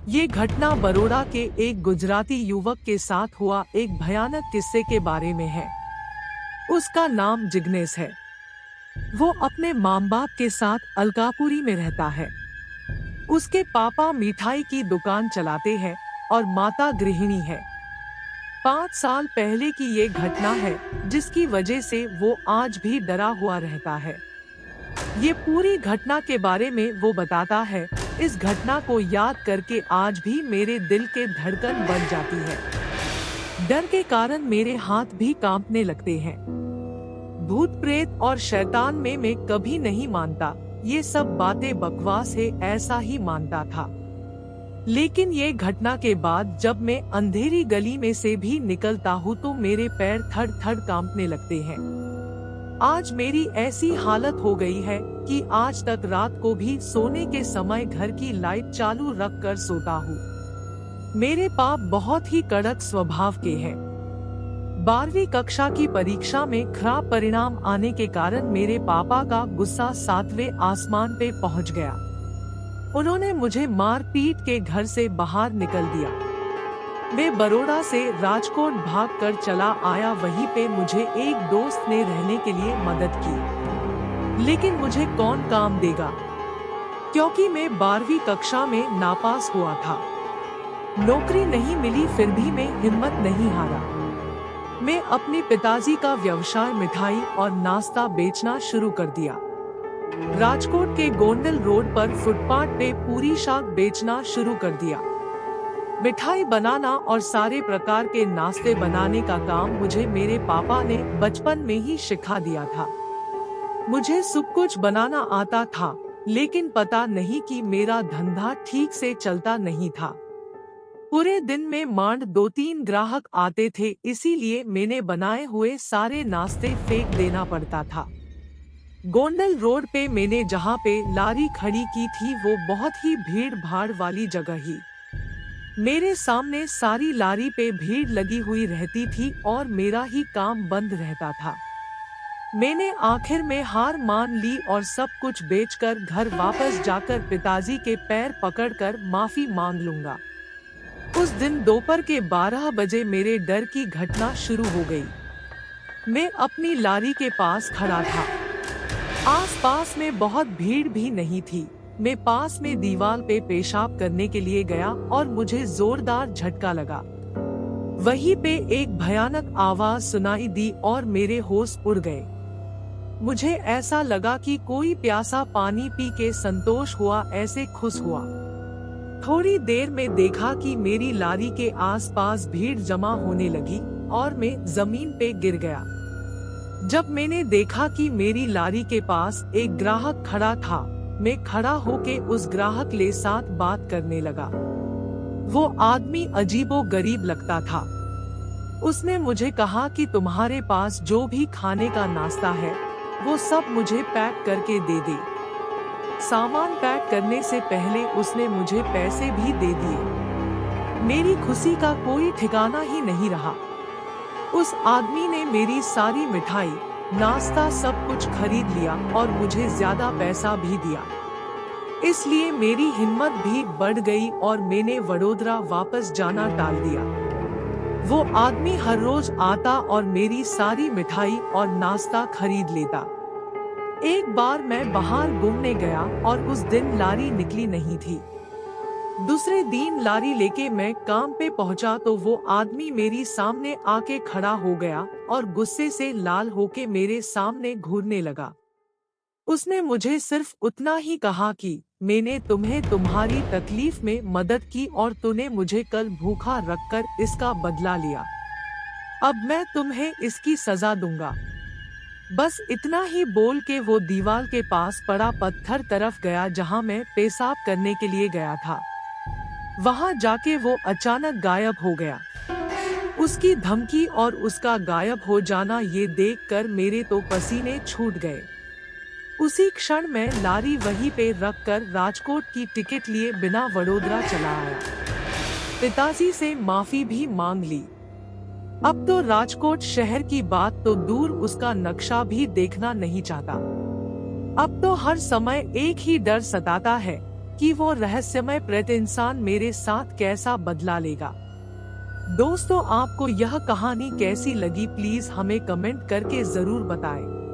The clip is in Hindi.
ये घटना बड़ौदा के एक गुजराती युवक के साथ हुआ एक भयानक किस्से के बारे में है। उसका नाम जिग्नेश है। वो अपने माँ बाप के साथ अलकापुरी में रहता है। उसके पापा मिठाई की दुकान चलाते हैं और माता गृहिणी है। 5 साल पहले की ये घटना है जिसकी वजह से वो आज भी डरा हुआ रहता है। ये पूरी घटना के बारे में वो बताता है। इस घटना को याद करके आज भी मेरे दिल के धड़कन बढ़ जाती है। डर के कारण मेरे हाथ भी कांपने लगते हैं। भूत प्रेत और शैतान में मैं कभी नहीं मानता, ये सब बातें बकवास है, ऐसा ही मानता था। लेकिन ये घटना के बाद जब मैं अंधेरी गली में से भी निकलता हूँ तो मेरे पैर थड़ थड़ कांपने लगते हैं। आज मेरी ऐसी हालत हो गई है कि आज तक रात को भी सोने के समय घर की लाइट चालू रख कर सोता हूँ। मेरे पाप बहुत ही कड़क स्वभाव के हैं। 12वीं कक्षा की परीक्षा में खराब परिणाम आने के कारण मेरे पापा का गुस्सा 7वें आसमान पे पहुँच गया। उन्होंने मुझे मार पीट के घर से बाहर निकल दिया। मैं बड़ौदा से राजकोट भागकर चला आया। वहीं पे मुझे एक दोस्त ने रहने के लिए मदद की, लेकिन मुझे कौन काम देगा क्योंकि मैं 12वीं कक्षा में नापास हुआ था। नौकरी नहीं मिली, फिर भी मैं हिम्मत नहीं हारा। मैं अपने पिताजी का व्यवसाय मिठाई और नाश्ता बेचना शुरू कर दिया। राजकोट के गोंडल रोड पर फुटपाथ पे पूरी शाक बेचना शुरू कर दिया। मिठाई बनाना और सारे प्रकार के नाश्ते बनाने का काम मुझे मेरे पापा ने बचपन में ही सिखा दिया था। मुझे सब कुछ बनाना आता था, लेकिन पता नहीं कि मेरा धंधा ठीक से चलता नहीं था। पूरे दिन में मांड 2-3 ग्राहक आते थे, इसीलिए मैंने बनाए हुए सारे नाश्ते फेंक देना पड़ता था। गोंडल रोड पे मैंने जहाँ पे लारी खड़ी की थी वो बहुत ही भीड़ भाड़ वाली जगह ही। मेरे सामने सारी लारी पे भीड़ लगी हुई रहती थी और मेरा ही काम बंद रहता था। मैंने आखिर में हार मान ली और सब कुछ बेचकर घर वापस जाकर पिताजी के पैर पकड़कर माफी मांग लूंगा। उस दिन दोपहर के 12 बजे मेरे डर की घटना शुरू हो गई। मैं अपनी लारी के पास खड़ा था। आसपास में बहुत भीड़ भी नहीं थी। मैं पास में दीवार पे पेशाब करने के लिए गया और मुझे जोरदार झटका लगा। वहीं पे एक भयानक आवाज सुनाई दी और मेरे होश उड़ गए। मुझे ऐसा लगा कि कोई प्यासा पानी पी के संतोष हुआ, ऐसे खुश हुआ। थोड़ी देर में देखा कि मेरी लारी के आसपास भीड़ जमा होने लगी और मैं जमीन पे गिर गया। जब मैंने देखा कि मेरी लारी के पास एक ग्राहक खड़ा था, मैं खड़ा होके उस ग्राहक के साथ बात करने लगा। वो आदमी अजीबो गरीब लगता था। उसने मुझे कहा कि तुम्हारे पास जो भी खाने का नाश्ता है वो सब मुझे पैक करके दे दे। सामान पैक करने से पहले उसने मुझे पैसे भी दे दिए। मेरी खुशी का कोई ठिकाना ही नहीं रहा। उस आदमी ने मेरी सारी मिठाई, नाश्ता सब कुछ खरीद लिया और मुझे ज्यादा पैसा भी दिया। इसलिए मेरी हिम्मत भी बढ़ गई और मैंने वडोदरा वापस जाना टाल दिया। वो आदमी हर रोज आता और मेरी सारी मिठाई और नाश्ता खरीद लेता। एक बार मैं बाहर घूमने गया और उस दिन लारी निकली नहीं थी। दूसरे दिन लारी लेके मैं काम पे पहुंचा तो वो आदमी मेरी सामने आके खड़ा हो गया और गुस्से से लाल होके मेरे सामने घूरने लगा। उसने मुझे सिर्फ उतना ही कहा कि मैंने तुम्हें तुम्हारी तकलीफ में मदद की और तूने मुझे कल भूखा रखकर इसका बदला लिया। अब मैं तुम्हें इसकी सजा दूंगा। बस इतना ही बोल के वो दीवार के पास पड़ा पत्थर तरफ गया जहां मैं पेशाब करने के लिए गया था। वहां जाके वो अचानक गायब हो गया। उसकी धमकी और उसका गायब हो जाना ये देखकर मेरे तो पसीने छूट गए। उसी क्षण में लारी वहीं पे रखकर राजकोट की टिकट लिए बिना वडोदरा चला आया। पिताजी से माफी भी मांग ली। अब तो राजकोट शहर की बात तो दूर, उसका नक्शा भी देखना नहीं चाहता। अब तो हर समय एक ही डर सताता है कि वो रहस्यमय प्रेत इंसान मेरे साथ कैसा बदला लेगा। दोस्तों, आपको यह कहानी कैसी लगी प्लीज हमें कमेंट करके जरूर बताएं।